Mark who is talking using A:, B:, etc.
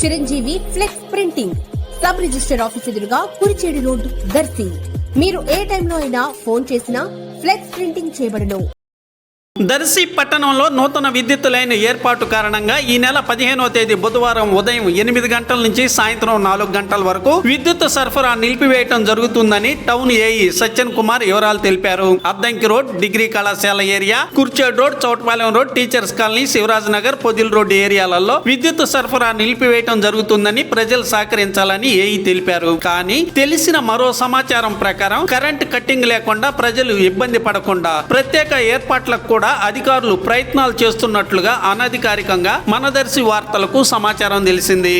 A: Chiranjeevi flex printing sub register office ఎదురుగా Kurichedu road Darsi. మీరు ఏ టైంలో అయినా ఫోన్ చేసినా ఫ్లెక్స్ ప్రింటింగ్ చేయబడును.
B: దర్శి పట్టణంలో నూతన విద్యుత్ లైన్ ఏర్పాటు కారణంగా ఈ నెల 15వ తేదీ బుధవారం ఉదయం 8 గంటల నుంచి సాయంత్రం 4 గంటల వరకు విద్యుత్ సరఫరా నిలిపివేయడం జరుగుతుందని టౌన్ ఏఈ సత్యన్ కుమార్ వివరాలు తెలిపారు. అద్దంకి రోడ్, డిగ్రీ కళాశాల area, Kurichedu road, Chowtapalem road, teachers colony, Shivaraj Nagar, Podili road ఏరియాలలో విద్యుత్ సరఫరా నిలిపివేయడం జరుగుతుందని ప్రజలు సహకరించాలని ఏఈ తెలిపారు. కానీ తెలిసిన మరో సమాచారం ప్రకారం కరెంట్ కట్టింగ్ లేకుండా ప్రజలు ఇబ్బంది పడకుండా ప్రత్యేక ఏర్పాట్లకు కూడా అధికారులు ప్రయత్నాలు చేస్తున్నట్లుగా అనధికారికంగా మనదర్శి వార్తలకు సమాచారం తెలిసింది.